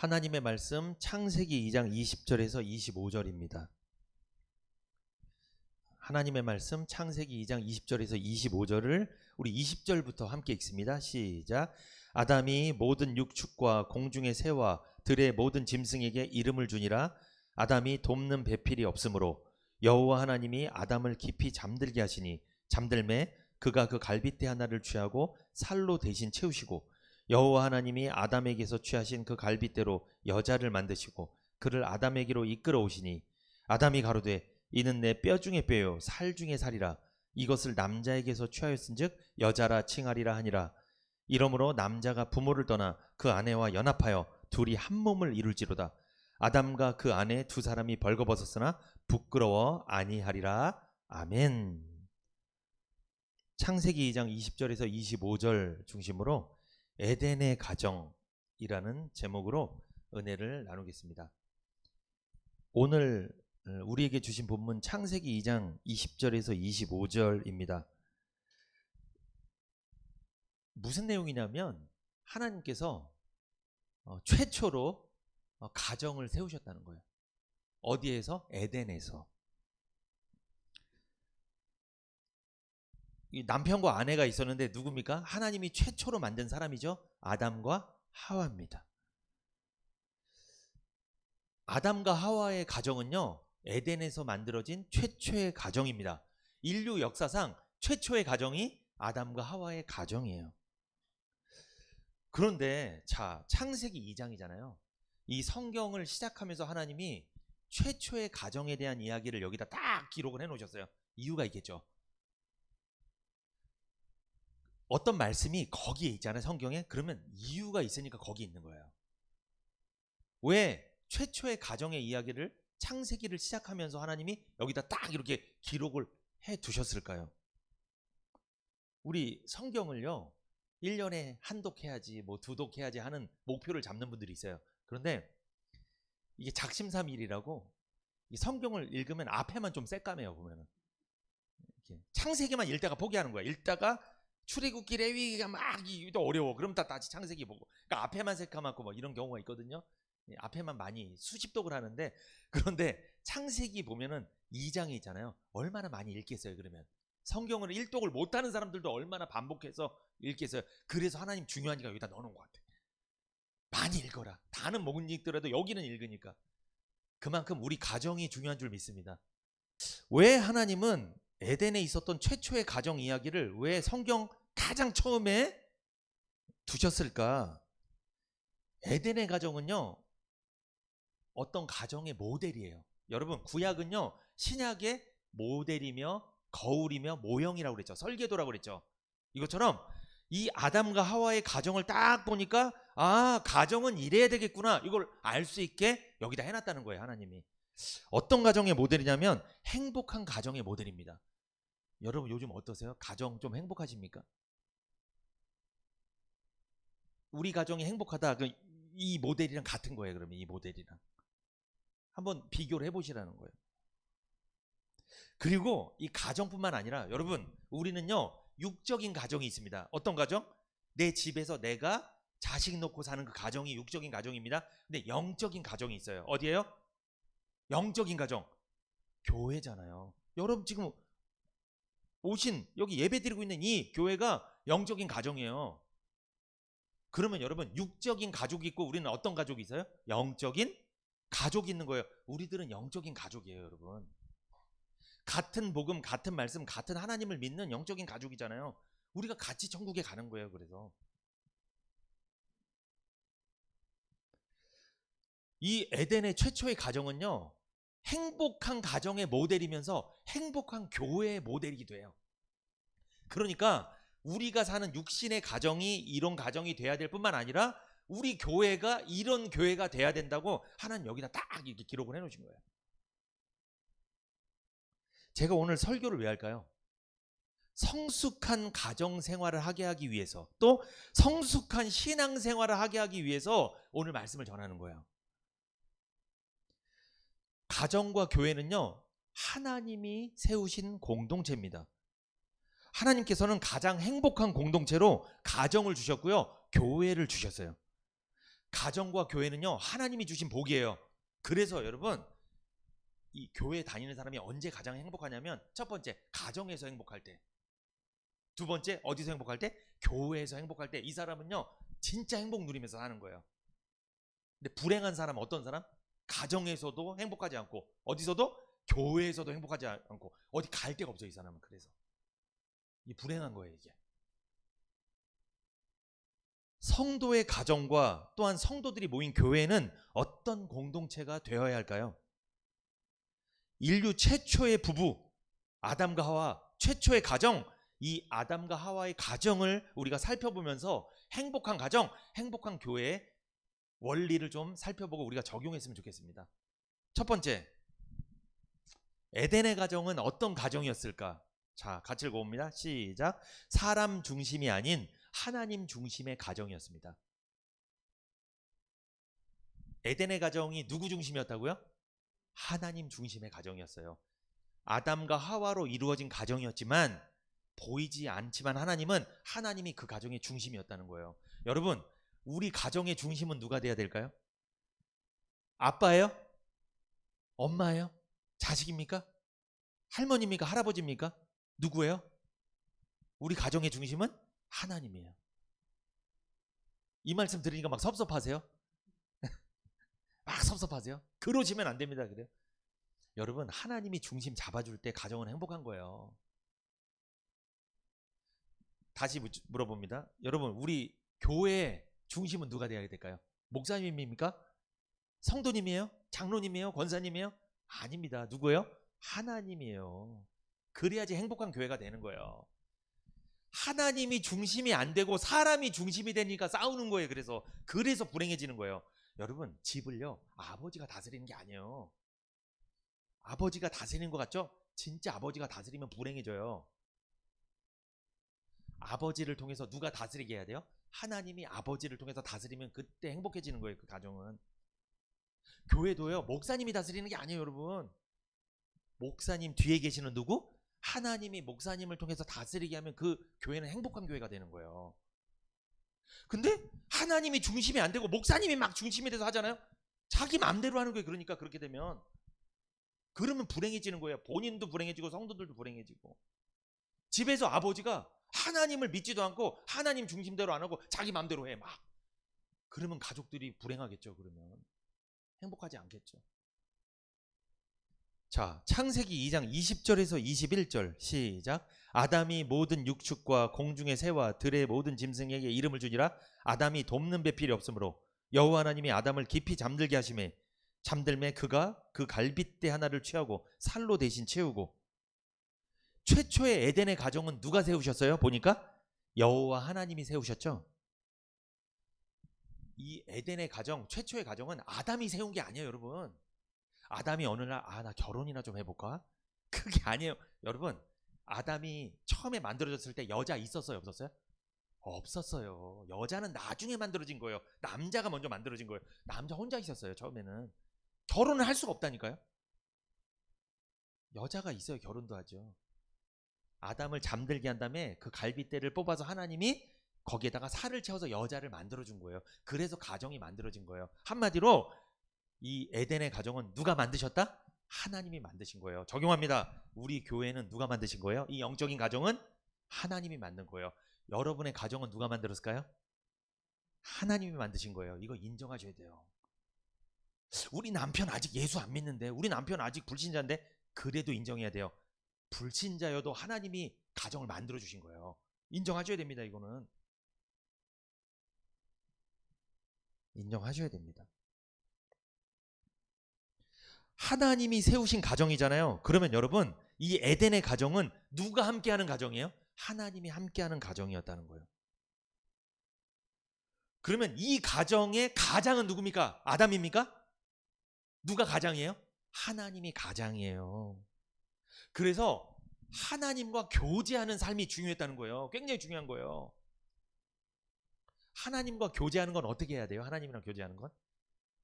하나님의 말씀 창세기 2장 20절에서 25절입니다. 하나님의 말씀 창세기 2장 20절에서 25절을 우리 20절부터 함께 읽습니다. 시작. 아담이 모든 육축과 공중의 새와 들의 모든 짐승에게 이름을 주니라. 아담이 돕는 배필이 없으므로 여호와 하나님이 아담을 깊이 잠들게 하시니 잠들매 그가 그 갈빗대 하나를 취하고 살로 대신 채우시고 여호와 하나님이 아담에게서 취하신 그 갈빗대로 여자를 만드시고 그를 아담에게로 이끌어 오시니 아담이 가로되 이는 내 뼈 중에 뼈요 살 중에 살이라. 이것을 남자에게서 취하였은즉 여자라 칭하리라 하니라. 이러므로 남자가 부모를 떠나 그 아내와 연합하여 둘이 한 몸을 이룰지로다. 아담과 그 아내 두 사람이 벌거벗었으나 부끄러워 아니하리라. 아멘. 창세기 2장 20절에서 25절 중심으로 에덴의 가정이라는 제목으로 은혜를 나누겠습니다. 오늘 우리에게 주신 본문 창세기 2장 20절에서 25절입니다. 무슨 내용이냐면 하나님께서 최초로 가정을 세우셨다는 거예요. 어디에서? 에덴에서. 이 남편과 아내가 있었는데 누굽니까? 하나님이 최초로 만든 사람이죠. 아담과 하와입니다. 아담과 하와의 가정은요, 에덴에서 만들어진 최초의 가정입니다. 인류 역사상 최초의 가정이 아담과 하와의 가정이에요. 그런데 자, 창세기 2장이잖아요. 이 성경을 시작하면서 하나님이 최초의 가정에 대한 이야기를 여기다 딱 기록을 해놓으셨어요. 이유가 있겠죠. 어떤 말씀이 거기에 있잖아요, 성경에. 그러면 이유가 있으니까 거기 있는 거예요. 왜 최초의 가정의 이야기를 창세기를 시작하면서 하나님이 여기다 딱 이렇게 기록을 해 두셨을까요? 우리 성경을요, 1년에 한 독해야지, 뭐 2독해야지 하는 목표를 잡는 분들이 있어요. 그런데 이게 작심삼일이라고 이 성경을 읽으면 앞에만 좀 새까매요, 보면은. 이렇게 창세기만 읽다가 포기하는 거야. 읽다가 출애굽기 레위기가 막 또 어려워. 그럼 다시 창세기 보고. 그러니까 앞에만 새까맣고 뭐 이런 경우가 있거든요. 앞에만 많이 수십독을 하는데, 그런데 창세기 보면은 2장이 있잖아요. 얼마나 많이 읽겠어요, 그러면. 성경을 1독을 못하는 사람들도 얼마나 반복해서 읽겠어요. 그래서 하나님 중요하니까 여기다 넣어놓은 것 같아. 많이 읽어라. 다는 못 읽더라도 여기는 읽으니까. 그만큼 우리 가정이 중요한 줄 믿습니다. 왜 하나님은 에덴에 있었던 최초의 가정 이야기를 왜 성경 가장 처음에 두셨을까? 에덴의 가정은요, 어떤 가정의 모델이에요. 여러분, 구약은요, 신약의 모델이며 거울이며 모형이라고 그랬죠. 설계도라고 그랬죠. 이것처럼 이 아담과 하와의 가정을 딱 보니까 아, 가정은 이래야 되겠구나, 이걸 알 수 있게 여기다 해놨다는 거예요, 하나님이. 어떤 가정의 모델이냐면 행복한 가정의 모델입니다. 여러분 요즘 어떠세요? 가정 좀 행복하십니까? 우리 가정이 행복하다, 이 모델이랑 같은 거예요. 그러면 이 모델이랑 한번 비교를 해보시라는 거예요. 그리고 이 가정뿐만 아니라 여러분, 우리는요 육적인 가정이 있습니다. 어떤 가정? 내 집에서 내가 자식 놓고 사는 그 가정이 육적인 가정입니다. 근데 영적인 가정이 있어요. 어디예요? 영적인 가정, 교회잖아요. 여러분 지금 오신 여기 예배드리고 있는 이 교회가 영적인 가정이에요. 그러면 여러분, 육적인 가족이 있고 우리는 어떤 가족이 있어요? 영적인 가족이 있는 거예요. 우리들은 영적인 가족이에요, 여러분. 같은 복음, 같은 말씀, 같은 하나님을 믿는 영적인 가족이잖아요. 우리가 같이 천국에 가는 거예요. 그래서 이 에덴의 최초의 가정은요, 행복한 가정의 모델이면서 행복한 교회의 모델이기도 해요. 그러니까 우리가 사는 육신의 가정이 이런 가정이 돼야 될 뿐만 아니라 우리 교회가 이런 교회가 돼야 된다고 하나님 여기다 딱 이렇게 기록을 해놓으신 거예요. 제가 오늘 설교를 왜 할까요? 성숙한 가정 생활을 하게 하기 위해서, 또 성숙한 신앙 생활을 하게 하기 위해서 오늘 말씀을 전하는 거예요. 가정과 교회는요, 하나님이 세우신 공동체입니다. 하나님께서는 가장 행복한 공동체로 가정을 주셨고요, 교회를 주셨어요. 가정과 교회는요, 하나님이 주신 복이에요. 그래서 여러분, 이 교회 다니는 사람이 언제 가장 행복하냐면, 첫 번째, 가정에서 행복할 때. 두 번째, 어디서 행복할 때? 교회에서 행복할 때. 이 사람은요, 진짜 행복 누리면서 사는 거예요. 근데 불행한 사람, 어떤 사람? 가정에서도 행복하지 않고, 어디서도? 교회에서도 행복하지 않고, 어디 갈 데가 없어요, 이 사람은. 그래서 이 불행한 거예요, 이게. 성도의 가정과 또한 성도들이 모인 교회는 어떤 공동체가 되어야 할까요? 인류 최초의 부부, 아담과 하와, 최초의 가정, 이 아담과 하와의 가정을 우리가 살펴보면서 행복한 가정, 행복한 교회의 원리를 좀 살펴보고 우리가 적용했으면 좋겠습니다. 첫 번째, 에덴의 가정은 어떤 가정이었을까? 자, 같이 읽어봅니다. 시작. 사람 중심이 아닌 하나님 중심의 가정이었습니다. 에덴의 가정이 누구 중심이었다고요? 하나님 중심의 가정이었어요. 아담과 하와로 이루어진 가정이었지만 보이지 않지만 하나님이 그 가정의 중심이었다는 거예요. 여러분, 우리 가정의 중심은 누가 돼야 될까요? 아빠예요? 엄마예요? 자식입니까? 할머니입니까? 할아버지입니까? 누구예요? 우리 가정의 중심은 하나님이에요. 이 말씀 들으니까 막 섭섭하세요? 막 섭섭하세요? 그러시면 안 됩니다. 그래요? 여러분, 하나님이 중심 잡아줄 때 가정은 행복한 거예요. 다시 물어봅니다. 여러분, 우리 교회의 중심은 누가 되어야 될까요? 목사님입니까? 성도님이에요? 장로님이에요? 권사님이에요? 아닙니다. 누구예요? 하나님이에요. 그래야지 행복한 교회가 되는 거예요. 하나님이 중심이 안 되고 사람이 중심이 되니까 싸우는 거예요. 그래서 불행해지는 거예요. 여러분, 집을요, 아버지가 다스리는 게 아니에요. 아버지가 다스리는 것 같죠? 진짜 아버지가 다스리면 불행해져요. 아버지를 통해서 누가 다스리게 해야 돼요? 하나님이 아버지를 통해서 다스리면 그때 행복해지는 거예요. 그 가정은. 교회도요, 목사님이 다스리는 게 아니에요. 여러분, 목사님 뒤에 계시는 누구? 하나님이 목사님을 통해서 다스리게 하면 그 교회는 행복한 교회가 되는 거예요. 근데 하나님이 중심이 안 되고 목사님이 막 중심이 돼서 하잖아요. 자기 마음대로 하는 거예요. 그러니까 그렇게 되면 그러면 불행해지는 거예요. 본인도 불행해지고 성도들도 불행해지고. 집에서 아버지가 하나님을 믿지도 않고 하나님 중심대로 안 하고 자기 마음대로 해 막. 그러면 가족들이 불행하겠죠. 그러면 행복하지 않겠죠. 자, 창세기 2장 20절에서 21절 시작. 아담이 모든 육축과 공중의 새와 들의 모든 짐승에게 이름을 주니라. 아담이 돕는 배필이 없으므로 여호와 하나님이 아담을 깊이 잠들게 하심에 잠들매 그가 그 갈빗대 하나를 취하고 살로 대신 채우고. 최초의 에덴의 가정은 누가 세우셨어요? 보니까 여호와 하나님이 세우셨죠. 이 에덴의 가정, 최초의 가정은 아담이 세운 게 아니에요. 여러분, 아담이 어느 날 나 결혼이나 좀 해볼까? 그게 아니에요. 여러분, 아담이 처음에 만들어졌을 때 여자 있었어요? 없었어요? 없었어요. 여자는 나중에 만들어진 거예요. 남자가 먼저 만들어진 거예요. 남자 혼자 있었어요. 처음에는. 결혼을 할 수가 없다니까요. 여자가 있어야 결혼도 하죠. 아담을 잠들게 한 다음에 그 갈빗대를 뽑아서 하나님이 거기에다가 살을 채워서 여자를 만들어준 거예요. 그래서 가정이 만들어진 거예요. 한마디로 이 에덴의 가정은 누가 만드셨다? 하나님이 만드신 거예요. 적용합니다. 우리 교회는 누가 만드신 거예요? 이 영적인 가정은 하나님이 만든 거예요. 여러분의 가정은 누가 만들었을까요? 하나님이 만드신 거예요. 이거 인정하셔야 돼요. 우리 남편 아직 예수 안 믿는데, 우리 남편 아직 불신자인데, 그래도 인정해야 돼요. 불신자여도 하나님이 가정을 만들어 주신 거예요. 인정하셔야 됩니다. 이거는 인정하셔야 됩니다. 하나님이 세우신 가정이잖아요. 그러면 여러분, 이 에덴의 가정은 누가 함께하는 가정이에요? 하나님이 함께하는 가정이었다는 거예요. 그러면 이 가정의 가장은 누굽니까? 아담입니까? 누가 가장이에요? 하나님이 가장이에요. 그래서 하나님과 교제하는 삶이 중요했다는 거예요. 굉장히 중요한 거예요. 하나님과 교제하는 건 어떻게 해야 돼요? 하나님이랑 교제하는 건?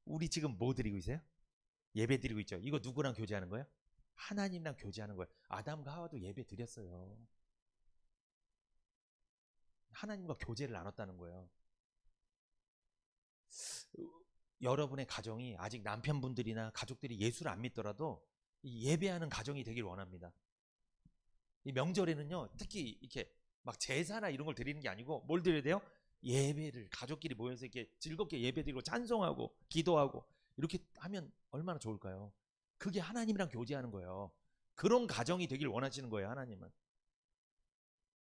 우리 지금 뭐 드리고 있어요? 예배 드리고 있죠. 이거 누구랑 교제하는 거예요? 하나님이랑 교제하는 거예요. 아담과 하와도 예배 드렸어요. 하나님과 교제를 나눴다는 거예요. 여러분의 가정이 아직 남편분들이나 가족들이 예수를 안 믿더라도 이 예배하는 가정이 되길 원합니다. 이 명절에는요, 특히 이렇게 막 제사나 이런 걸 드리는 게 아니고 뭘 드려야 돼요? 예배를 가족끼리 모여서 이렇게 즐겁게 예배드리고 찬송하고 기도하고 이렇게 하면 얼마나 좋을까요? 그게 하나님이랑 교제하는 거예요. 그런 가정이 되길 원하시는 거예요, 하나님은.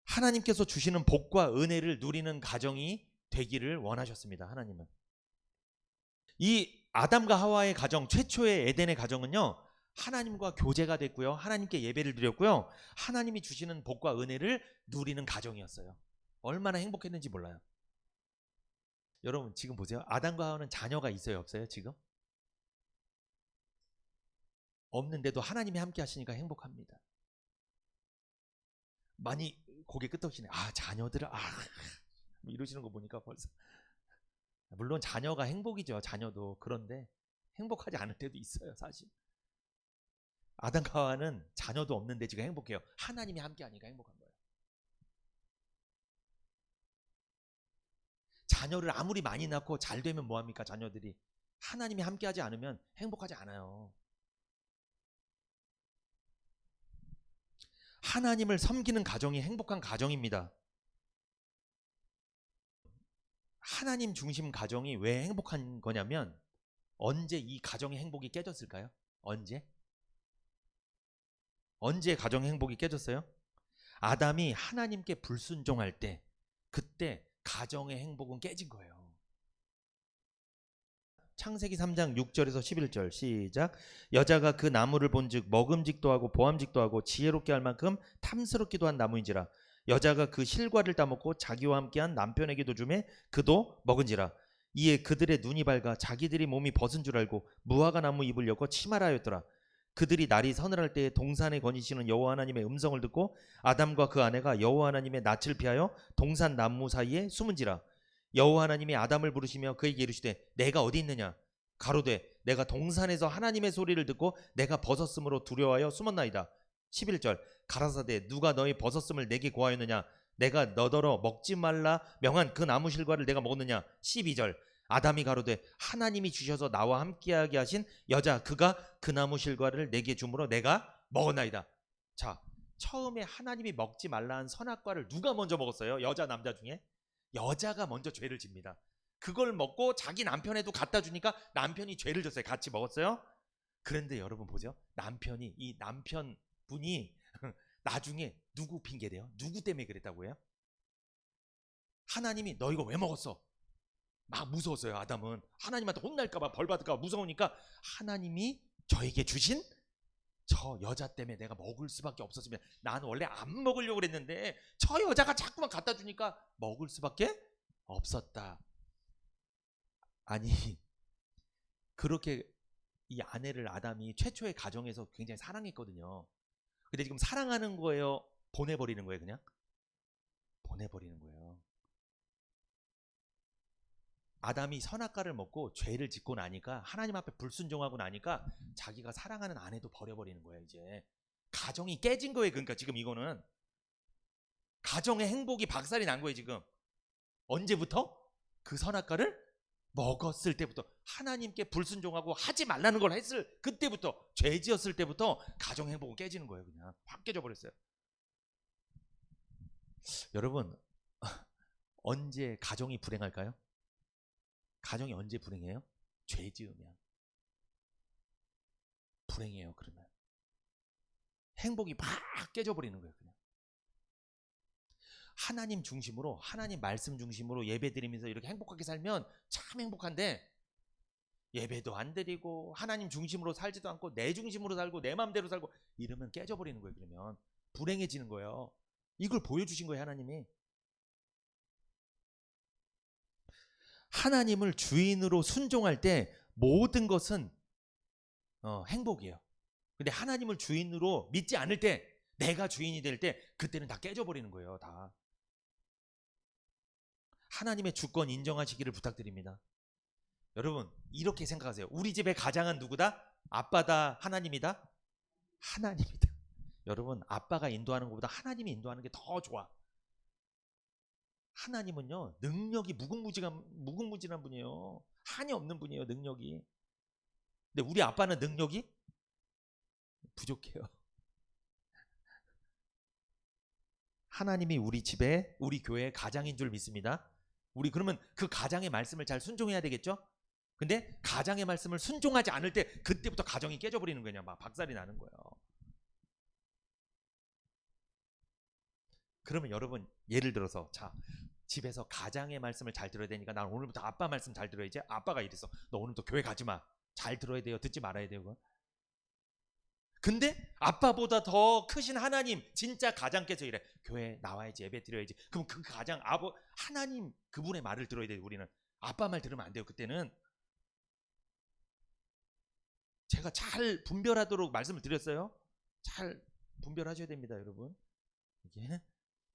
하나님께서 주시는 복과 은혜를 누리는 가정이 되기를 원하셨습니다, 하나님은. 이 아담과 하와의 가정, 최초의 에덴의 가정은요, 하나님과 교제가 됐고요, 하나님께 예배를 드렸고요, 하나님이 주시는 복과 은혜를 누리는 가정이었어요. 얼마나 행복했는지 몰라요. 여러분 지금 보세요. 아담과 하와는 자녀가 있어요, 없어요? 지금? 없는데도 하나님이 함께 하시니까 행복합니다. 많이 고개 끄덕이시네. 아, 자녀들을 이러시는 거 보니까 벌써. 물론 자녀가 행복이죠, 자녀도. 그런데 행복하지 않을 때도 있어요, 사실. 아담과 하와는 자녀도 없는데 지금 행복해요. 하나님이 함께 하니까 행복한 거예요. 자녀를 아무리 많이 낳고 잘 되면 뭐합니까? 자녀들이 하나님이 함께 하지 않으면 행복하지 않아요. 하나님을 섬기는 가정이 행복한 가정입니다. 하나님 중심 가정이 왜 행복한 거냐면, 언제 이 가정의 행복이 깨졌을까요? 언제 가정의 행복이 깨졌어요? 아담이 하나님께 불순종할 때, 그때 가정의 행복은 깨진 거예요. 창세기 3장 6절에서 11절 시작. 여자가 그 나무를 본즉 먹음직도 하고 보암직도 하고 지혜롭게 할 만큼 탐스럽기도 한 나무인지라. 여자가 그 실과를 따먹고 자기와 함께한 남편에게도 주매 그도 먹은지라. 이에 그들의 눈이 밝아 자기들이 몸이 벗은 줄 알고 무화과 나무 잎을 엮어 치마라 하였더라. 그들이 날이 서늘할 때에 동산에 거니시는 여호와 하나님의 음성을 듣고 아담과 그 아내가 여호와 하나님의 낯을 피하여 동산 나무 사이에 숨은지라. 여호와 하나님이 아담을 부르시며 그에게 이르시되 내가 어디 있느냐? 가로되 내가 동산에서 하나님의 소리를 듣고 내가 벗었으므로 두려워하여 숨었나이다. 11절. 가라사대 누가 너희 벗었음을 내게 고하였느냐? 내가 너더러 먹지 말라 명한 그 나무 실과를 내가 먹었느냐? 12절. 아담이 가로되 하나님이 주셔서 나와 함께하게 하신 여자 그가 그 나무 실과를 내게 주므로 내가 먹었나이다. 자, 처음에 하나님이 먹지 말라 한 선악과를 누가 먼저 먹었어요? 여자 남자 중에? 여자가 먼저 죄를 집니다. 그걸 먹고 자기 남편에도 갖다 주니까 남편이 죄를 졌어요. 같이 먹었어요. 그런데 여러분 보죠. 이 남편분이 나중에 누구 핑계대요? 누구 때문에 그랬다고 해요? 하나님이 너 이거 왜 먹었어? 막 무서웠어요. 아담은 하나님한테 혼날까봐 벌 받을까봐 무서우니까 하나님이 저에게 주신 저 여자 때문에 내가 먹을 수밖에 없었으면, 나는 원래 안 먹으려고 그랬는데 저 여자가 자꾸만 갖다 주니까 먹을 수밖에 없었다. 아니, 그렇게 이 아내를 아담이 최초의 가정에서 굉장히 사랑했거든요. 근데 지금 사랑하는 거예요? 보내버리는 거예요? 그냥 보내버리는 거예요. 아담이 선악과를 먹고 죄를 짓고 나니까, 하나님 앞에 불순종하고 나니까 자기가 사랑하는 아내도 버려버리는 거예요. 이제 가정이 깨진 거예요. 그러니까 지금 이거는 가정의 행복이 박살이 난 거예요. 지금 언제부터? 그 선악과를 먹었을 때부터, 하나님께 불순종하고 하지 말라는 걸 했을 그때부터, 죄 지었을 때부터 가정 행복은 깨지는 거예요. 그냥 확 깨져 버렸어요. 여러분, 언제 가정이 불행할까요? 가정이 언제 불행해요? 죄 지으면 불행해요. 그러면 행복이 막 깨져버리는 거예요. 그냥 하나님 중심으로, 하나님 말씀 중심으로 예배 드리면서 이렇게 행복하게 살면 참 행복한데, 예배도 안 드리고 하나님 중심으로 살지도 않고 내 중심으로 살고 내 마음대로 살고 이러면 깨져버리는 거예요. 그러면 불행해지는 거예요. 이걸 보여주신 거예요. 하나님을 주인으로 순종할 때 모든 것은 행복이에요. 근데 하나님을 주인으로 믿지 않을 때, 내가 주인이 될 때, 그때는 다 깨져버리는 거예요. 다. 하나님의 주권 인정하시기를 부탁드립니다. 여러분 이렇게 생각하세요. 우리 집의 가장은 누구다? 아빠다? 하나님이다? 하나님이다. 여러분 아빠가 인도하는 것보다 하나님이 인도하는 게 더 좋아. 하나님은요 능력이 무궁무진한 분이에요. 한이 없는 분이에요, 능력이. 근데 우리 아빠는 능력이 부족해요. 하나님이 우리 집에, 우리 교회의 가장인 줄 믿습니다. 우리 그러면 그 가장의 말씀을 잘 순종해야 되겠죠? 근데 가장의 말씀을 순종하지 않을 때 그때부터 가정이 깨져버리는 거냐, 막 박살이 나는 거예요. 그러면 여러분 예를 들어서 자, 집에서 가장의 말씀을 잘 들어야 되니까 난 오늘부터 아빠 말씀 잘 들어야지. 아빠가 이랬어. 너 오늘부터 교회 가지 마. 잘 들어야 돼요. 듣지 말아야 돼요. 그건. 근데 아빠보다 더 크신 하나님, 진짜 가장께서 이래. 교회 나와야지, 예배 드려야지. 그럼 그 가장 하나님 그분의 말을 들어야 돼요. 우리는 아빠 말 들으면 안 돼요. 그때는 제가 잘 분별하도록 말씀을 드렸어요. 잘 분별하셔야 됩니다, 여러분. 이게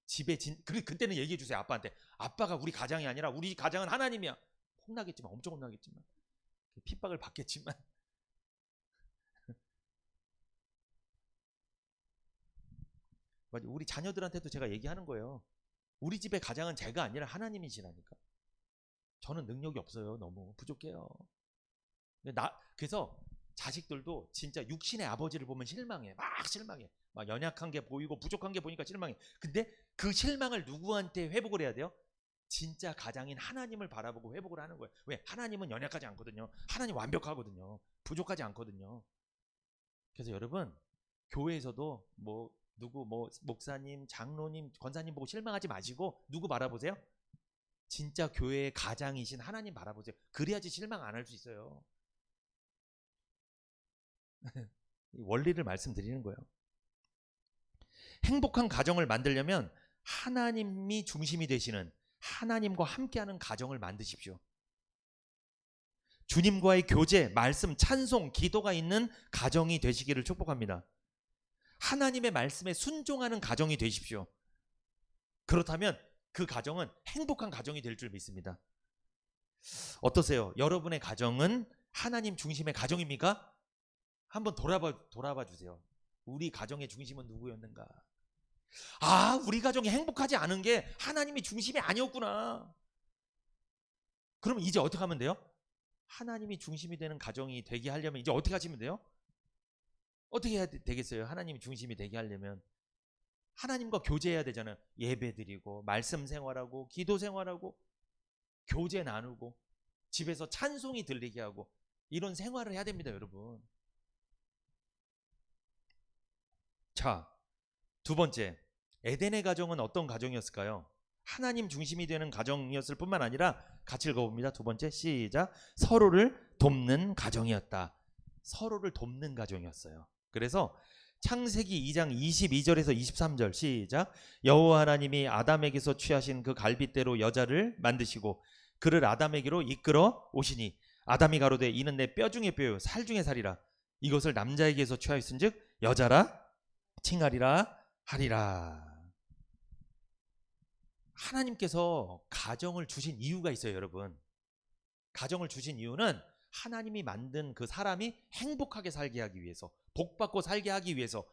집에 그때는 얘기해 주세요. 아빠한테. 아빠가 우리 가장이 아니라 우리 가장은 하나님이야. 혼나겠지만, 엄청 혼나겠지만, 핍박을 받겠지만. 우리 자녀들한테도 제가 얘기하는 거예요. 우리 집의 가장은 제가 아니라 하나님이시라니까. 저는 능력이 없어요. 너무 부족해요. 그래서 자식들도 진짜 육신의 아버지를 보면 실망해. 막 실망해. 막 연약한 게 보이고 부족한 게 보니까 실망해. 근데 그 실망을 누구한테 회복을 해야 돼요? 진짜 가장인 하나님을 바라보고 회복을 하는 거예요. 왜? 하나님은 연약하지 않거든요. 하나님 완벽하거든요. 부족하지 않거든요. 그래서 여러분, 교회에서도 누구 목사님, 장로님, 권사님 보고 실망하지 마시고 누구 바라보세요? 진짜 교회의 가장이신 하나님 바라보세요. 그래야지 실망 안 할 수 있어요. 원리를 말씀드리는 거예요. 행복한 가정을 만들려면 하나님이 중심이 되시는, 하나님과 함께하는 가정을 만드십시오. 주님과의 교제, 말씀, 찬송, 기도가 있는 가정이 되시기를 축복합니다. 하나님의 말씀에 순종하는 가정이 되십시오. 그렇다면 그 가정은 행복한 가정이 될 줄 믿습니다. 어떠세요? 여러분의 가정은 하나님 중심의 가정입니까? 한번 돌아봐 주세요. 우리 가정의 중심은 누구였는가? 우리 가정이 행복하지 않은 게 하나님이 중심이 아니었구나. 그러면 이제 어떻게 하면 돼요? 하나님이 중심이 되는 가정이 되게 하려면 이제 어떻게 하시면 돼요? 어떻게 해야 되겠어요? 하나님이 중심이 되게 하려면 하나님과 교제해야 되잖아요. 예배 드리고 말씀 생활하고 기도 생활하고 교제 나누고 집에서 찬송이 들리게 하고 이런 생활을 해야 됩니다, 여러분. 자, 두 번째, 에덴의 가정은 어떤 가정이었을까요? 하나님 중심이 되는 가정이었을 뿐만 아니라 같이 읽어봅니다. 두 번째, 시작. 서로를 돕는 가정이었다. 서로를 돕는 가정이었어요. 그래서 창세기 2장 22절에서 23절 시작. 여호와 하나님이 아담에게서 취하신 그 갈빗대로 여자를 만드시고 그를 아담에게로 이끌어 오시니 아담이 가로되 이는 내 뼈 중에 뼈요 살 중에 살이라. 이것을 남자에게서 취하였은즉 여자라 칭하리라 하리라. 하나님께서 가정을 주신 이유가 있어요, 여러분. 가정을 주신 이유는 하나님이 만든 그 사람이 행복하게 살게 하기 위해서, 복받고 살게 하기 위해서,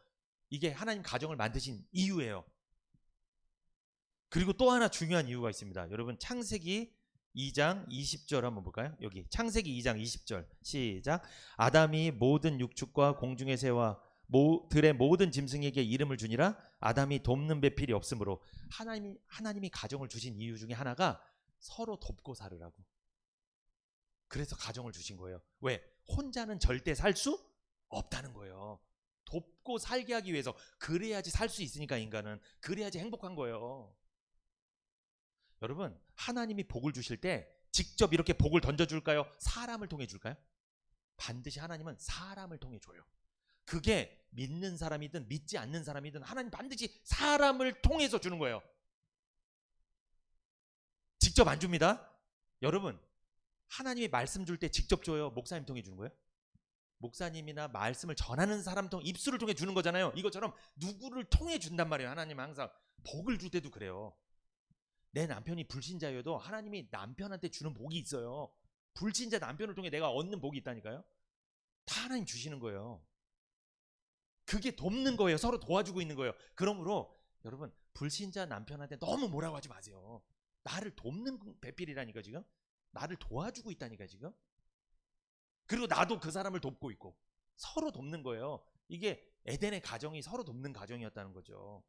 이게 하나님 가정을 만드신 이유예요. 그리고 또 하나 중요한 이유가 있습니다. 여러분, 창세기 2장 20절 한번 볼까요? 여기 창세기 2장 20절 시작. 아담이 모든 육축과 공중의 새와 들의 모든 짐승에게 이름을 주니라. 아담이 돕는 배필이 없으므로. 하나님이 가정을 주신 이유 중에 하나가 서로 돕고 살으라고. 그래서 가정을 주신 거예요. 왜? 혼자는 절대 살 수 없다는 거예요. 돕고 살게 하기 위해서. 그래야지 살 수 있으니까, 인간은. 그래야지 행복한 거예요. 여러분, 하나님이 복을 주실 때 직접 이렇게 복을 던져줄까요? 사람을 통해 줄까요? 반드시 하나님은 사람을 통해 줘요. 그게 믿는 사람이든 믿지 않는 사람이든 하나님 반드시 사람을 통해서 주는 거예요. 직접 안 줍니다. 여러분, 하나님이 말씀 줄 때 직접 줘요? 목사님 통해 주는 거예요? 목사님이나 말씀을 전하는 사람 입술을 통해 주는 거잖아요. 이것처럼 누구를 통해 준단 말이에요. 하나님은 항상 복을 줄 때도 그래요. 내 남편이 불신자여도 하나님이 남편한테 주는 복이 있어요. 불신자 남편을 통해 내가 얻는 복이 있다니까요. 다 하나님 주시는 거예요. 그게 돕는 거예요. 서로 도와주고 있는 거예요. 그러므로 여러분, 불신자 남편한테 너무 뭐라고 하지 마세요. 나를 돕는 배필이라니까 지금. 나를 도와주고 있다니까 지금. 그리고 나도 그 사람을 돕고 있고 서로 돕는 거예요. 이게 에덴의 가정이 서로 돕는 가정이었다는 거죠.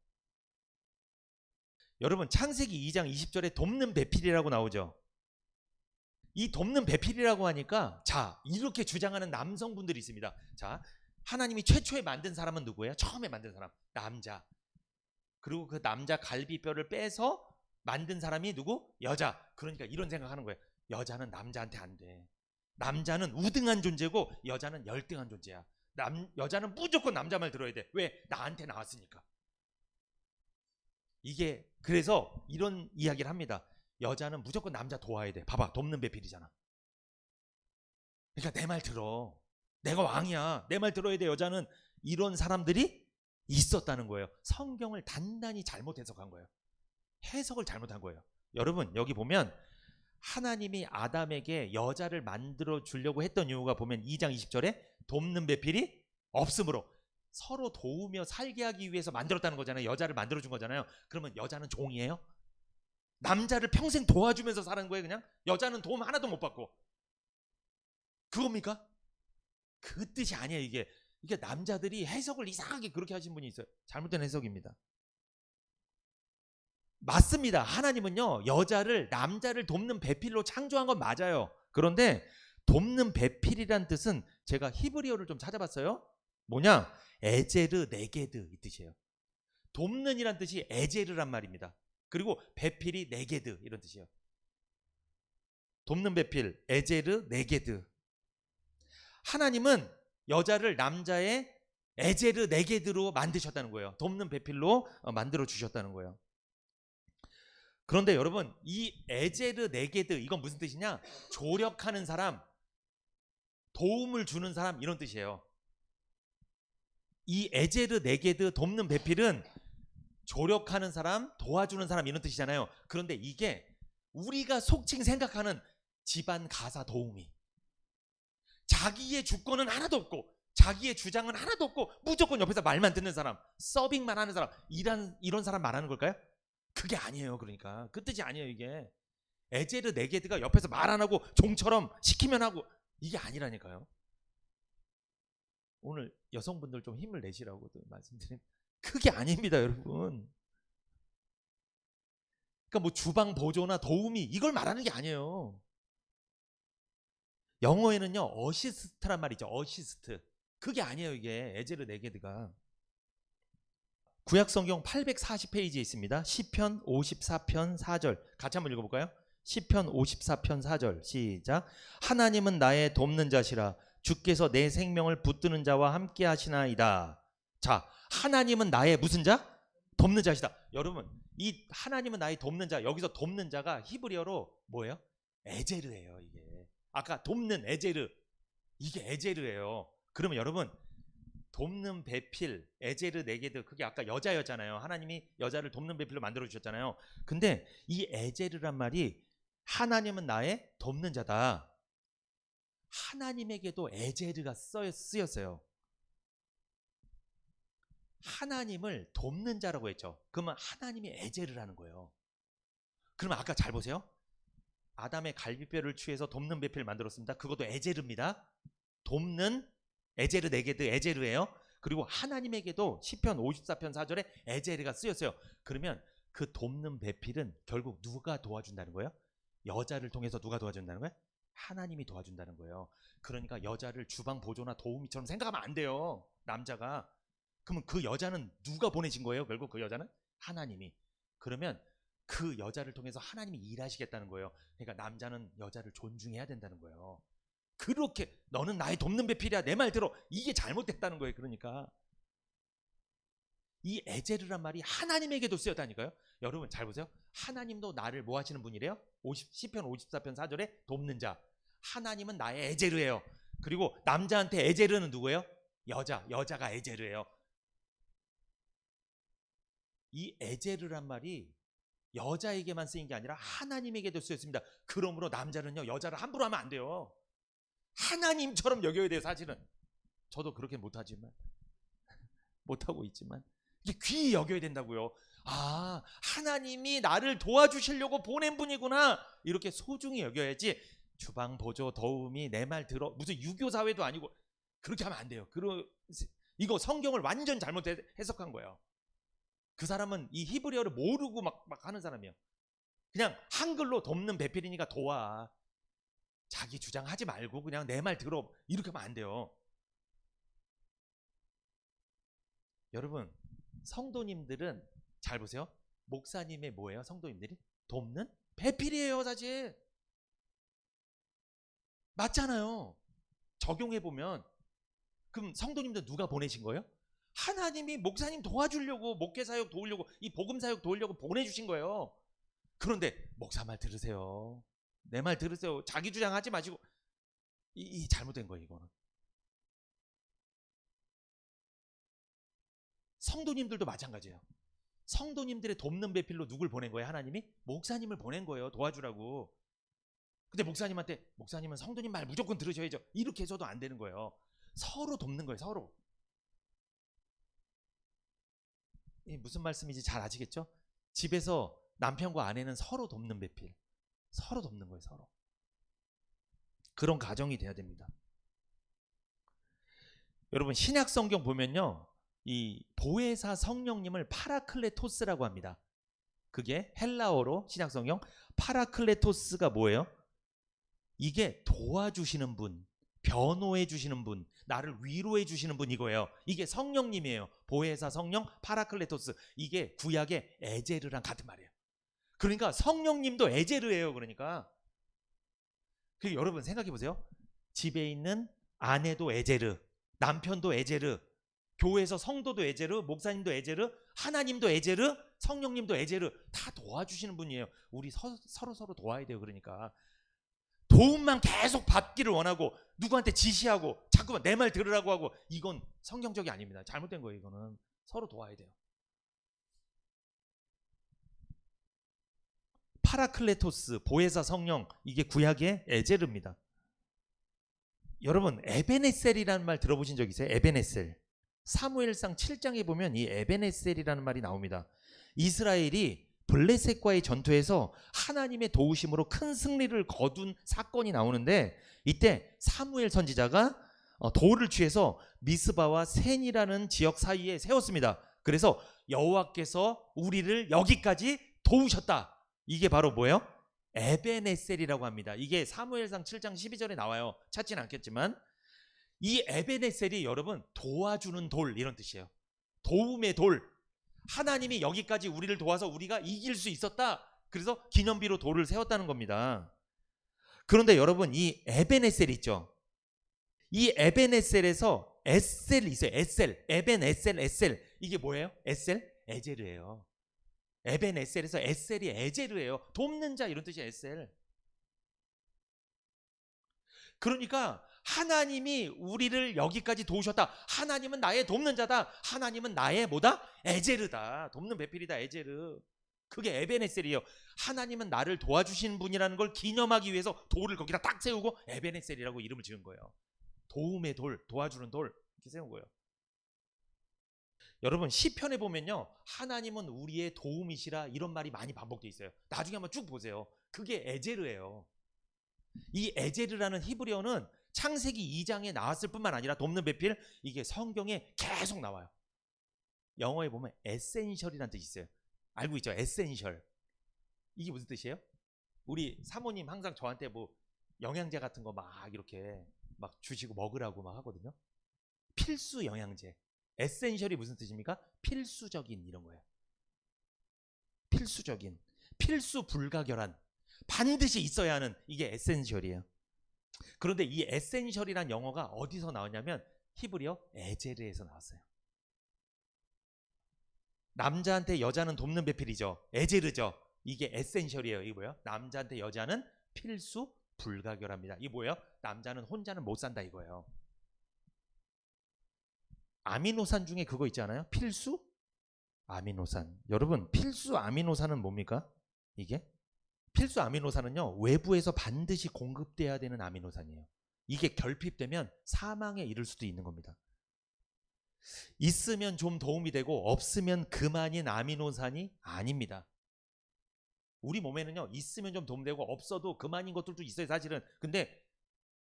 여러분 창세기 2장 20절에 돕는 배필이라고 나오죠. 이 돕는 배필이라고 하니까 자 이렇게 주장하는 남성분들이 있습니다. 자 하나님이 최초에 만든 사람은 누구예요? 처음에 만든 사람 남자. 그리고 그 남자 갈비뼈를 빼서 만든 사람이 누구? 여자. 그러니까 이런 생각하는 거예요. 여자는 남자한테 안 돼. 남자는 우등한 존재고 여자는 열등한 존재야. 여자는 무조건 남자 말 들어야 돼. 왜? 나한테 나왔으니까. 이게 그래서 이런 이야기를 합니다. 여자는 무조건 남자 도와야 돼. 봐봐, 돕는 배필이잖아. 그러니까 내 말 들어. 내가 왕이야. 내 말 들어야 돼. 여자는 이런 사람들이 있었다는 거예요. 성경을 단단히 잘못 해석한 거예요. 해석을 잘못한 거예요. 여러분 여기 보면 하나님이 아담에게 여자를 만들어 주려고 했던 이유가 보면 2장 20절에 돕는 배필이 없으므로 서로 도우며 살게 하기 위해서 만들었다는 거잖아요. 여자를 만들어 준 거잖아요. 그러면 여자는 종이에요? 남자를 평생 도와주면서 사는 거예요 그냥? 여자는 도움 하나도 못 받고 그겁니까? 그 뜻이 아니에요. 이게 남자들이 해석을 이상하게 그렇게 하신 분이 있어요. 잘못된 해석입니다. 맞습니다. 하나님은요 여자를 남자를 돕는 배필로 창조한 건 맞아요. 그런데 돕는 배필이란 뜻은 제가 히브리어를 좀 찾아봤어요. 뭐냐? 에제르 네게드 이 뜻이에요. 돕는이란 뜻이 에제르란 말입니다. 그리고 배필이 네게드 이런 뜻이에요. 돕는 배필 에제르 네게드. 하나님은 여자를 남자의 에제르 네게드로 만드셨다는 거예요. 돕는 배필로 만들어 주셨다는 거예요. 그런데 여러분 이 에제르 네게드 이건 무슨 뜻이냐? 조력하는 사람, 도움을 주는 사람 이런 뜻이에요. 이 에제르 네게드 돕는 배필은 조력하는 사람, 도와주는 사람 이런 뜻이잖아요. 그런데 이게 우리가 속칭 생각하는 집안 가사 도우미, 자기의 주권은 하나도 없고 자기의 주장은 하나도 없고 무조건 옆에서 말만 듣는 사람, 서빙만 하는 사람 이런 사람 말하는 걸까요? 그게 아니에요. 그러니까 그 뜻이 아니에요. 이게 에제르 네게드가 옆에서 말 안 하고 종처럼 시키면 하고 이게 아니라니까요. 오늘 여성분들 좀 힘을 내시라고도 말씀드린 그게 아닙니다 여러분. 그러니까 뭐 주방 보조나 도우미 이걸 말하는 게 아니에요. 영어에는요 어시스트란 말이죠. 어시스트. 그게 아니에요. 이게 에제르 네게드가. 구약성경 840페이지에 있습니다. 시편 54편 4절 같이 한번 읽어볼까요? 시편 54편 4절 시작. 하나님은 나의 돕는 자시라 주께서 내 생명을 붙드는 자와 함께 하시나이다. 자, 하나님은 나의 무슨 자? 돕는 자시다. 여러분 이 하나님은 나의 돕는 자, 여기서 돕는 자가 히브리어로 뭐예요? 에제르예요. 이게 아까 돕는 에제르, 이게 에제르예요. 그러면 여러분 돕는 배필, 에제르 네게드 그게 아까 여자였잖아요. 하나님이 여자를 돕는 배필로 만들어 주셨잖아요. 근데 이 에제르란 말이 하나님은 나의 돕는 자다. 하나님에게도 에제르가 쓰였어요. 하나님을 돕는 자라고 했죠. 그러면 하나님이 에제르라는 거예요. 그러면 아까 잘 보세요. 아담의 갈비뼈를 취해서 돕는 배필을 만들었습니다. 그것도 에제르입니다. 돕는 에제르 네게드 에제르예요. 그리고 하나님에게도 시편 54편 4절에 에제르가 쓰였어요. 그러면 그 돕는 배필은 결국 누가 도와준다는 거예요? 여자를 통해서 누가 도와준다는 거예요? 하나님이 도와준다는 거예요. 그러니까 여자를 주방 보조나 도우미처럼 생각하면 안 돼요. 남자가. 그러면 그 여자는 누가 보내신 거예요? 결국 그 여자는 하나님이. 그러면 그 여자를 통해서 하나님이 일하시겠다는 거예요. 그러니까 남자는 여자를 존중해야 된다는 거예요. 그렇게 너는 나의 돕는 배필이야 내 말 들어 이게 잘못됐다는 거예요. 그러니까 이 에제르란 말이 하나님에게도 쓰였다니까요. 여러분 잘 보세요. 하나님도 나를 뭐 하시는 분이래요? 시편 54편 4절에 돕는 자. 하나님은 나의 에제르예요. 그리고 남자한테 에제르는 누구예요? 여자가 에제르예요. 이 에제르란 말이 여자에게만 쓰인 게 아니라 하나님에게도 쓰였습니다. 그러므로 남자는요 여자를 함부로 하면 안 돼요. 하나님처럼 여겨야 돼요. 사실은 저도 그렇게 못하고 있지만 이게 귀히 여겨야 된다고요. 아, 하나님이 나를 도와주시려고 보낸 분이구나. 이렇게 소중히 여겨야지. 주방 보조 도우미 내 말 들어. 무슨 유교 사회도 아니고 그렇게 하면 안 돼요. 이거 성경을 완전 잘못 해석한 거예요. 그 사람은 이 히브리어를 모르고 막 하는 사람이에요. 그냥 한글로 돕는 배필이니까 도와. 자기 주장하지 말고 그냥 내 말 들어. 이렇게 하면 안 돼요. 여러분, 성도님들은 잘 보세요. 목사님의 뭐예요? 성도님들이? 돕는 배필이에요, 사실. 맞잖아요. 적용해보면. 그럼 성도님들 누가 보내신 거예요? 하나님이 목사님 도와주려고, 목회사역 도우려고, 이 복음사역 도우려고 보내주신 거예요. 그런데 목사 말 들으세요. 내 말 들으세요. 자기 주장하지 마시고. 이 잘못된 거예요, 이거는. 성도님들도 마찬가지예요. 성도님들의 돕는 배필로 누굴 보낸 거예요? 하나님이? 목사님을 보낸 거예요. 도와주라고. 근데 목사님한테 목사님은 성도님 말 무조건 들으셔야죠. 이렇게 해서도 안 되는 거예요. 서로 돕는 거예요. 서로. 무슨 말씀인지 잘 아시겠죠? 집에서 남편과 아내는 서로 돕는 배필. 서로 돕는 거예요. 서로. 그런 가정이 돼야 됩니다. 여러분, 신약 성경 보면요, 이 보혜사 성령님을 파라클레토스라고 합니다. 그게 헬라어로 신약 성경 파라클레토스가 뭐예요? 이게 도와주시는 분, 변호해 주시는 분, 나를 위로해 주시는 분, 이거예요. 이게 성령님이에요. 보혜사 성령 파라클레토스. 이게 구약의 에제르랑 같은 말이에요. 그러니까 성령님도 에제르예요. 그러니까 여러분 생각해 보세요. 집에 있는 아내도 에제르, 남편도 에제르, 교회에서 성도도 에제르, 목사님도 에제르, 하나님도 에제르, 성령님도 에제르, 다 도와주시는 분이에요. 우리 서로 도와야 돼요. 그러니까 도움만 계속 받기를 원하고 누구한테 지시하고 자꾸만 내 말 들으라고 하고, 이건 성경적이 아닙니다. 잘못된 거예요. 이거는 서로 도와야 돼요. 파라클레토스, 보혜사 성령, 이게 구약의 에제르입니다. 여러분, 에베네셀이라는 말 들어보신 적 있어요? 에베네셀. 사무엘상 7장에 보면 이 에베네셀이라는 말이 나옵니다. 이스라엘이 블레셋과의 전투에서 하나님의 도우심으로 큰 승리를 거둔 사건이 나오는데, 이때 사무엘 선지자가 돌을 취해서 미스바와 센이라는 지역 사이에 세웠습니다. 그래서 여호와께서 우리를 여기까지 도우셨다. 이게 바로 뭐예요? 에베네셀이라고 합니다. 이게 사무엘상 7장 12절에 나와요. 찾진 않겠지만 이 에베네셀이 여러분 도와주는 돌, 이런 뜻이에요. 도움의 돌. 하나님이 여기까지 우리를 도와서 우리가 이길 수 있었다. 그래서 기념비로 돌을 세웠다는 겁니다. 그런데 여러분, 이 에베네셀 있죠? 이 에베네셀에서 에셀이 있어요. 에셀, 에벤에셀, 에셀. 이게 뭐예요? 에셀? 에제르예요. 에벤에셀에서 에셀이 에제르예요. 돕는 자, 이런 뜻이에요. 에셀. 그러니까 하나님이 우리를 여기까지 도우셨다. 하나님은 나의 돕는 자다. 하나님은 나의 뭐다? 에제르다. 돕는 배필이다. 에제르. 그게 에베네셀이에요. 하나님은 나를 도와주시는 분이라는 걸 기념하기 위해서 돌을 거기다 딱 세우고 에베네셀이라고 이름을 지은 거예요. 도움의 돌, 도와주는 돌, 이렇게 세운 거예요. 여러분, 시편에 보면요, 하나님은 우리의 도움이시라, 이런 말이 많이 반복되어 있어요. 나중에 한번 쭉 보세요. 그게 에제르예요. 이 에제르라는 히브리어는 창세기 2장에 나왔을 뿐만 아니라 돕는 배필, 이게 성경에 계속 나와요. 영어에 보면 에센셜이라는 뜻이 있어요. 알고 있죠? 에센셜. 이게 무슨 뜻이에요? 우리 사모님 항상 저한테 뭐 영양제 같은 거 막 이렇게 막 주시고 먹으라고 막 하거든요. 필수 영양제. 에센셜이 무슨 뜻입니까? 필수적인, 이런 거예요. 필수적인, 필수 불가결한, 반드시 있어야 하는, 이게 에센셜이에요. 그런데 이 에센셜이란 영어가 어디서 나왔냐면 히브리어 에제르에서 나왔어요. 남자한테 여자는 돕는 배필이죠. 에제르죠. 이게 에센셜이에요. 이게 뭐예요? 남자한테 여자는 필수 불가결합니다. 이게 뭐예요? 남자는 혼자는 못 산다, 이거예요. 아미노산 중에 그거 있잖아요. 필수 아미노산. 여러분, 필수 아미노산은 뭡니까? 이게 필수 아미노산은요, 외부에서 반드시 공급돼야 되는 아미노산이에요. 이게 결핍되면 사망에 이를 수도 있는 겁니다. 있으면 좀 도움이 되고 없으면 그만인 아미노산이 아닙니다. 우리 몸에는요, 있으면 좀 도움되고 없어도 그만인 것들도 있어요, 사실은. 근데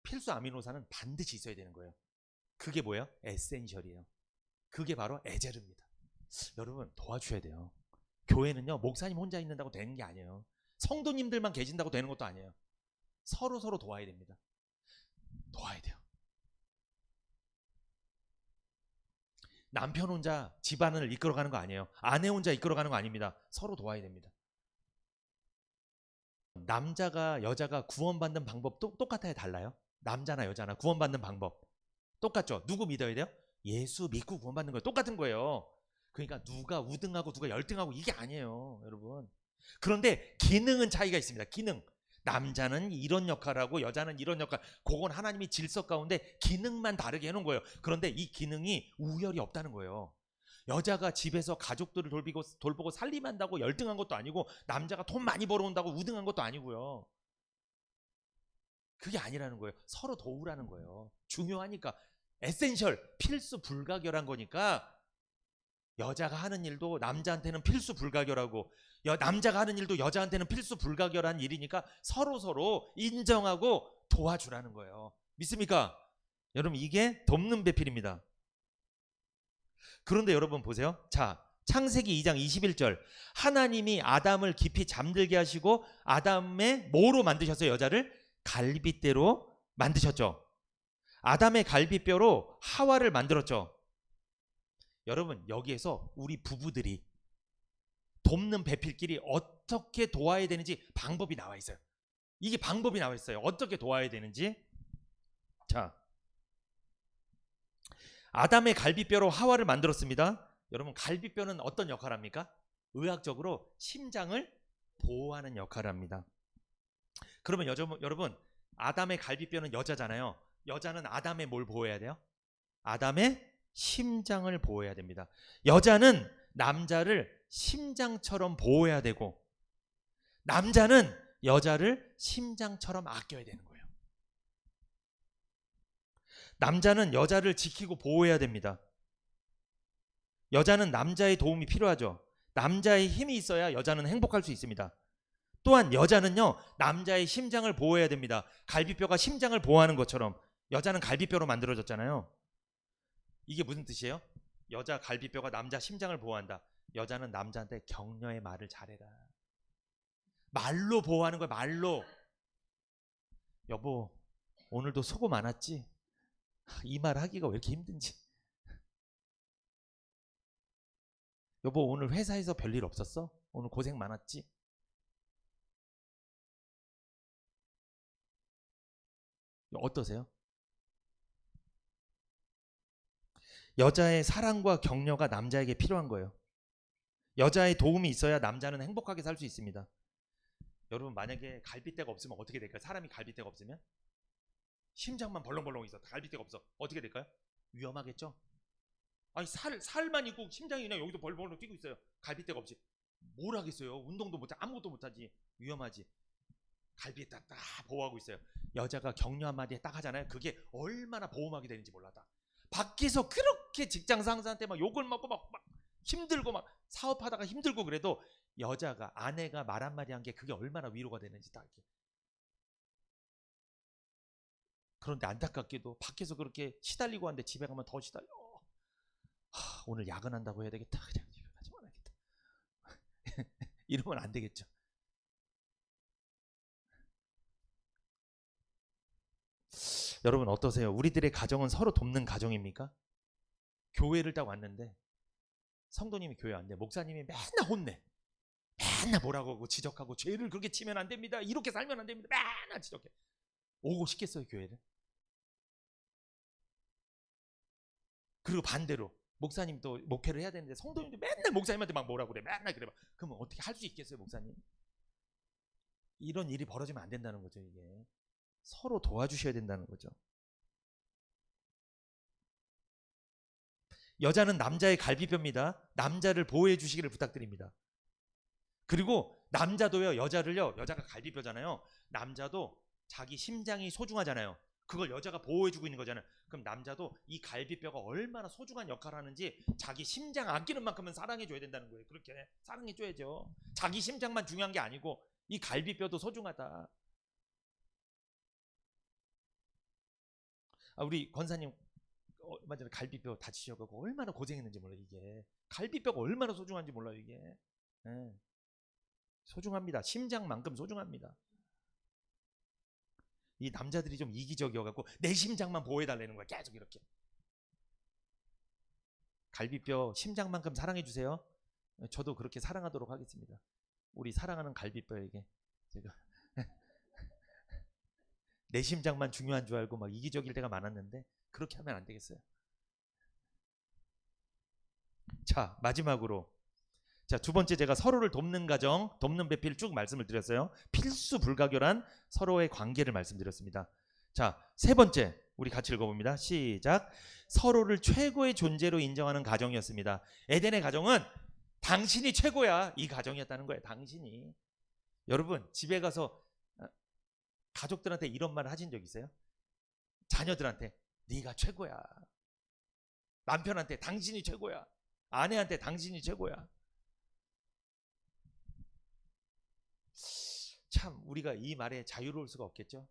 필수 아미노산은 반드시 있어야 되는 거예요. 그게 뭐예요? 에센셜이에요. 그게 바로 에제르입니다. 여러분, 도와줘야 돼요. 교회는요, 목사님 혼자 있는다고 되는 게 아니에요. 성도님들만 계신다고 되는 것도 아니에요. 서로 도와야 됩니다. 도와야 돼요. 남편 혼자 집안을 이끌어가는 거 아니에요. 아내 혼자 이끌어가는 거 아닙니다. 서로 도와야 됩니다. 남자가 여자가 구원받는 방법도 똑같아요, 달라요? 남자나 여자나 구원받는 방법 똑같죠? 누구 믿어야 돼요? 예수 믿고 구원받는 거예요. 똑같은 거예요. 그러니까 누가 우등하고 누가 열등하고 이게 아니에요, 여러분. 그런데 기능은 차이가 있습니다. 기능. 남자는 이런 역할하고 여자는 이런 역할. 그건 하나님이 질서 가운데 기능만 다르게 해놓은 거예요. 그런데 이 기능이 우열이 없다는 거예요. 여자가 집에서 가족들을 돌보고 살림한다고 열등한 것도 아니고, 남자가 돈 많이 벌어온다고 우등한 것도 아니고요. 그게 아니라는 거예요. 서로 도우라는 거예요. 중요하니까. 에센셜, 필수 불가결한 거니까 여자가 하는 일도 남자한테는 필수 불가결하고, 남자가 하는 일도 여자한테는 필수 불가결한 일이니까 서로 인정하고 도와주라는 거예요. 믿습니까? 여러분, 이게 돕는 배필입니다. 그런데 여러분 보세요. 자, 창세기 2장 21절. 하나님이 아담을 깊이 잠들게 하시고 아담의 뭐로 만드셨어요? 여자를 갈빗대로 만드셨죠. 아담의 갈빗뼈로 하와를 만들었죠. 여러분, 여기에서 우리 부부들이 돕는 배필끼리 어떻게 도와야 되는지 방법이 나와 있어요. 이게 방법이 나와 있어요. 어떻게 도와야 되는지. 자, 아담의 갈빗뼈로 하와를 만들었습니다. 여러분, 갈빗뼈는 어떤 역할을 합니까? 의학적으로 심장을 보호하는 역할을 합니다. 그러면 여러분, 아담의 갈빗뼈는 여자잖아요. 여자는 아담의 뭘 보호해야 돼요? 아담의 심장을 보호해야 됩니다. 여자는 남자를 심장처럼 보호해야 되고, 남자는 여자를 심장처럼 아껴야 되는 거예요. 남자는 여자를 지키고 보호해야 됩니다. 여자는 남자의 도움이 필요하죠. 남자의 힘이 있어야 여자는 행복할 수 있습니다. 또한 여자는요, 남자의 심장을 보호해야 됩니다. 갈빗뼈가 심장을 보호하는 것처럼 여자는 갈빗뼈로 만들어졌잖아요. 이게 무슨 뜻이에요? 여자 갈빗뼈가 남자 심장을 보호한다. 여자는 남자한테 격려의 말을 잘해라. 말로 보호하는 거야, 말로. 여보, 오늘도 수고 많았지? 이 말 하기가 왜 이렇게 힘든지. 여보, 오늘 회사에서 별일 없었어? 오늘 고생 많았지? 어떠세요? 여자의 사랑과 격려가 남자에게 필요한 거예요. 여자의 도움이 있어야 남자는 행복하게 살 수 있습니다. 여러분, 만약에 갈빗대가 없으면 어떻게 될까요? 사람이 갈빗대가 없으면? 심장만 벌렁벌렁 있어. 갈빗대가 없어. 어떻게 될까요? 위험하겠죠? 아니, 살만 있고 심장이 그냥 여기도 벌렁벌렁 뛰고 있어요. 갈빗대가 없이. 뭘 하겠어요? 운동도 못해. 아무것도 못하지. 위험하지. 갈비에 딱 보호하고 있어요. 여자가 격려 한마디에 딱 하잖아요. 그게 얼마나 보호막이 되는지 몰랐다. 밖에서 그렇게 직장 상사한테 막 욕을 먹고 막 힘들고 막 사업하다가 힘들고 그래도 여자가, 아내가 말 한마디 한 게 그게 얼마나 위로가 되는지 딱 이렇게. 그런데 안타깝게도 밖에서 그렇게 시달리고 하는데 집에 가면 더 시달려. 오늘 야근한다고 해야 되겠다. 그냥 집에 가지 말아야겠다. 이러면 안 되겠죠. 여러분, 어떠세요? 우리들의 가정은 서로 돕는 가정입니까? 교회를 딱 왔는데 성도님이 교회 안 돼. 목사님이 맨날 혼내. 맨날 뭐라고 하고 지적하고, 죄를 그렇게 치면 안 됩니다. 이렇게 살면 안 됩니다. 맨날 지적해. 오고 싶겠어요, 교회를? 그리고 반대로 목사님도 목회를 해야 되는데 성도님도 맨날 목사님한테 막 뭐라고 그래. 맨날 그래. 그러면 어떻게 할 수 있겠어요, 목사님? 이런 일이 벌어지면 안 된다는 거죠. 이게 서로 도와주셔야 된다는 거죠. 여자는 남자의 갈비뼈입니다. 남자를 보호해 주시기를 부탁드립니다. 그리고 남자도요, 여자가 갈비뼈잖아요. 남자도 자기 심장이 소중하잖아요. 그걸 여자가 보호해주고 있는 거잖아요. 그럼 남자도 이 갈비뼈가 얼마나 소중한 역할을 하는지 자기 심장 아끼는 만큼은 사랑해줘야 된다는 거예요. 그렇게 사랑해줘야죠. 자기 심장만 중요한 게 아니고 이 갈비뼈도 소중하다. 우리 권사님 얼마 전에 갈비뼈 다치셔가지고 얼마나 고생했는지 몰라요. 이게 갈비뼈가 얼마나 소중한지 몰라요. 이게 소중합니다. 심장만큼 소중합니다. 이 남자들이 좀 이기적이어갖고 내 심장만 보호해달라는 거야. 계속 이렇게. 갈비뼈 심장만큼 사랑해주세요. 저도 그렇게 사랑하도록 하겠습니다. 우리 사랑하는 갈비뼈에게 제가 내 심장만 중요한 줄 알고 막 이기적일 때가 많았는데 그렇게 하면 안 되겠어요. 자, 마지막으로 자, 두 번째 제가 서로를 돕는 가정, 돕는 배필 쭉 말씀을 드렸어요. 필수 불가결한 서로의 관계를 말씀드렸습니다. 자, 세 번째 우리 같이 읽어봅니다. 시작. 서로를 최고의 존재로 인정하는 가정이었습니다. 에덴의 가정은 당신이 최고야 이 가정이었다는 거예요. 당신이. 여러분 집에 가서 가족들한테 이런 말을 하신 적 있어요? 자녀들한테 네가 최고야. 남편한테 당신이 최고야. 아내한테 당신이 최고야. 참 우리가 이 말에 자유로울 수가 없겠죠.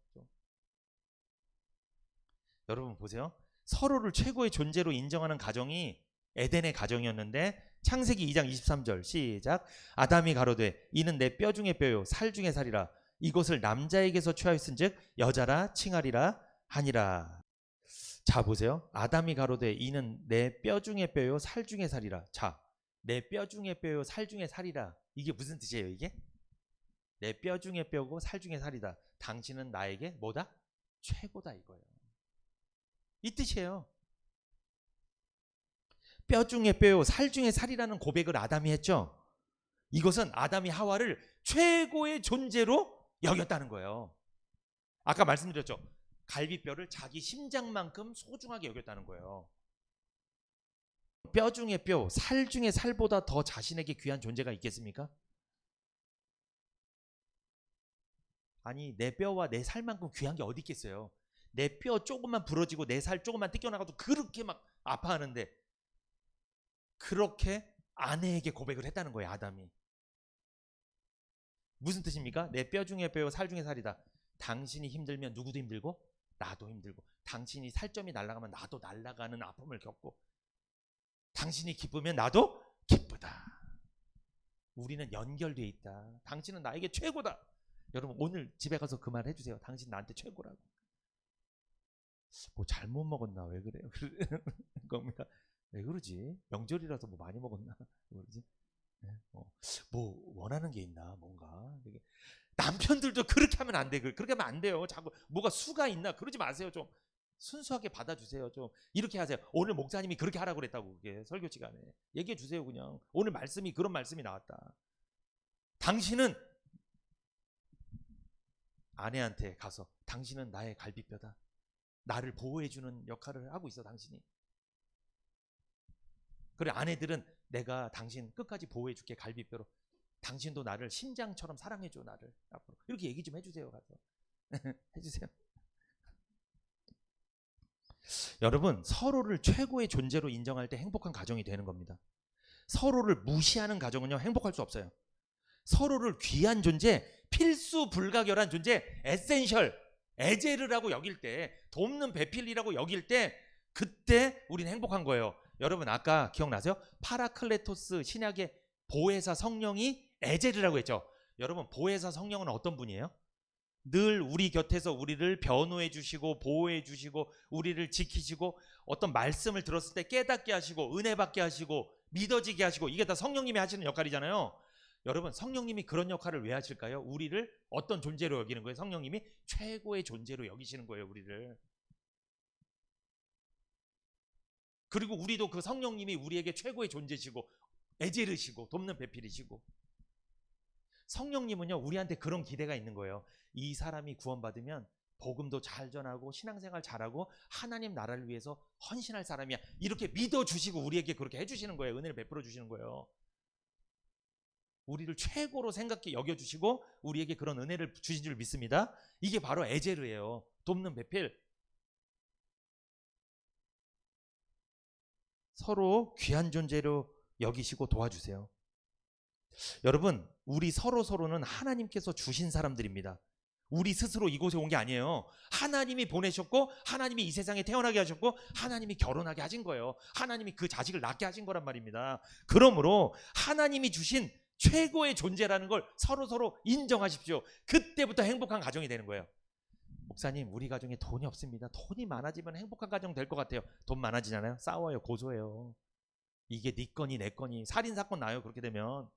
여러분 보세요. 서로를 최고의 존재로 인정하는 가정이 에덴의 가정이었는데 창세기 2장 23절 시작. 아담이 가로되 이는 내 뼈 중에 뼈요 살 중에 살이라. 이것을 남자에게서 취하였은즉 여자라 칭하리라 하니라. 자 보세요. 아담이 가로되 이는 내 뼈 중에 뼈요 살 중에 살이라. 자, 내 뼈 중에 뼈요 살 중에 살이라. 이게 무슨 뜻이에요 이게? 내 뼈 중에 뼈고 살 중에 살이다. 당신은 나에게 뭐다? 최고다 이거예요. 이 뜻이에요. 뼈 중에 뼈요 살 중에 살이라는 고백을 아담이 했죠. 이것은 아담이 하와를 최고의 존재로 여겼다는 거예요. 아까 말씀드렸죠. 갈비뼈를 자기 심장만큼 소중하게 여겼다는 거예요. 뼈 중에 뼈, 살 중에 살보다 더 자신에게 귀한 존재가 있겠습니까? 아니 내 뼈와 내 살만큼 귀한 게 어디 있겠어요. 내 뼈 조금만 부러지고 내 살 조금만 뜯겨나가도 그렇게 막 아파하는데 그렇게 아내에게 고백을 했다는 거예요. 아담이. 무슨 뜻입니까? 내 뼈 중에 뼈요 살 중에 살이다. 당신이 힘들면 누구도 힘들고 나도 힘들고, 당신이 살점이 날아가면 나도 날아가는 아픔을 겪고, 당신이 기쁘면 나도 기쁘다. 우리는 연결되어 있다. 당신은 나에게 최고다. 여러분 오늘 집에 가서 그 말 해주세요. 당신 나한테 최고라고. 뭐 잘못 먹었나? 왜 그래요? 겁니까? 왜 그러지? 명절이라서 뭐 많이 먹었나? 왜 그러지? 뭐 원하는 게 있나? 뭔가 남편들도 그렇게 하면 안 돼. 그렇게 하면 안 돼요. 자꾸 뭐가 수가 있나? 그러지 마세요. 좀 순수하게 받아주세요. 좀 이렇게 하세요. 오늘 목사님이 그렇게 하라고 그랬다고. 그게 설교 시간에 얘기해 주세요. 그냥 오늘 말씀이 그런 말씀이 나왔다. 당신은 아내한테 가서 당신은 나의 갈비뼈다. 나를 보호해주는 역할을 하고 있어. 당신이. 그래 아내들은 내가 당신 끝까지 보호해줄게. 갈비뼈로. 당신도 나를 심장처럼 사랑해줘. 나를 앞으로. 이렇게 얘기 좀 해주세요. 가서 해주세요. 여러분 서로를 최고의 존재로 인정할 때 행복한 가정이 되는 겁니다. 서로를 무시하는 가정은요 행복할 수 없어요. 서로를 귀한 존재, 필수 불가결한 존재, 에센셜, 에제르라고 여길 때, 돕는 배필이라고 여길 때, 그때 우리는 행복한 거예요. 여러분 아까 기억나세요? 파라클레토스 신약의 보혜사 성령이 에제르라고 했죠. 여러분 보혜사 성령은 어떤 분이에요? 늘 우리 곁에서 우리를 변호해 주시고 보호해 주시고 우리를 지키시고 어떤 말씀을 들었을 때 깨닫게 하시고 은혜 받게 하시고 믿어지게 하시고, 이게 다 성령님이 하시는 역할이잖아요. 여러분 성령님이 그런 역할을 왜 하실까요? 우리를 어떤 존재로 여기는 거예요? 성령님이 최고의 존재로 여기시는 거예요. 우리를. 그리고 우리도 그 성령님이 우리에게 최고의 존재시고 에제르시고 돕는 배필이시고, 성령님은요 우리한테 그런 기대가 있는 거예요. 이 사람이 구원받으면 복음도 잘 전하고 신앙생활 잘하고 하나님 나라를 위해서 헌신할 사람이야. 이렇게 믿어주시고 우리에게 그렇게 해주시는 거예요. 은혜를 베풀어 주시는 거예요. 우리를 최고로 생각해 여겨주시고 우리에게 그런 은혜를 주신 줄 믿습니다. 이게 바로 에제르예요. 돕는 배필. 서로 귀한 존재로 여기시고 도와주세요. 여러분, 우리 서로는 하나님께서 주신 사람들입니다. 우리 스스로 이곳에 온 게 아니에요. 하나님이 보내셨고, 하나님이 이 세상에 태어나게 하셨고, 하나님이 결혼하게 하신 거예요. 하나님이 그 자식을 낳게 하신 거란 말입니다. 그러므로 하나님이 주신 최고의 존재라는 걸 서로 인정하십시오. 그때부터 행복한 가정이 되는 거예요. 목사님, 우리 가정에 돈이 없습니다. 돈이 많아지면 행복한 가정 될 것 같아요. 돈 많아지잖아요. 싸워요. 고소해요. 이게 네 건이 내 건이 살인사건 나요. 그렇게 되면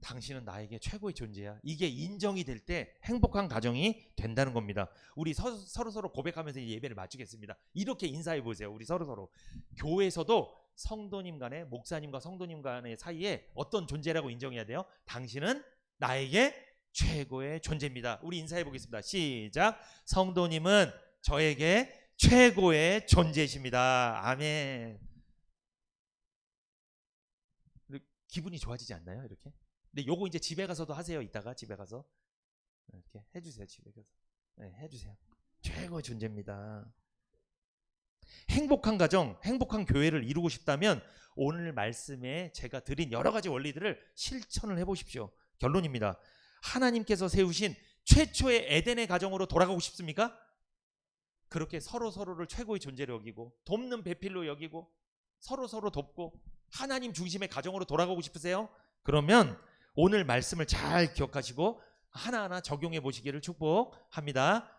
당신은 나에게 최고의 존재야. 이게 인정이 될 때 행복한 가정이 된다는 겁니다. 우리 서로 고백하면서 예배를 마치겠습니다. 이렇게 인사해 보세요. 우리 서로. 교회에서도 성도님 간에, 목사님과 성도님 간의 사이에 어떤 존재라고 인정해야 돼요? 당신은 나에게 최고의 존재입니다. 우리 인사해 보겠습니다. 시작. 성도님은 저에게 최고의 존재이십니다. 아멘. 기분이 좋아지지 않나요? 이렇게? 근데 요거 이제 집에 가서도 하세요. 이따가 집에 가서 이렇게 해주세요. 집에 가서 해주세요. 최고의 존재입니다. 행복한 가정, 행복한 교회를 이루고 싶다면 오늘 말씀에 제가 드린 여러 가지 원리들을 실천을 해보십시오. 결론입니다. 하나님께서 세우신 최초의 에덴의 가정으로 돌아가고 싶습니까? 그렇게 서로를 최고의 존재로 여기고, 돕는 배필로 여기고, 서로 돕고 하나님 중심의 가정으로 돌아가고 싶으세요? 그러면 오늘 말씀을 잘 기억하시고 하나하나 적용해 보시기를 축복합니다.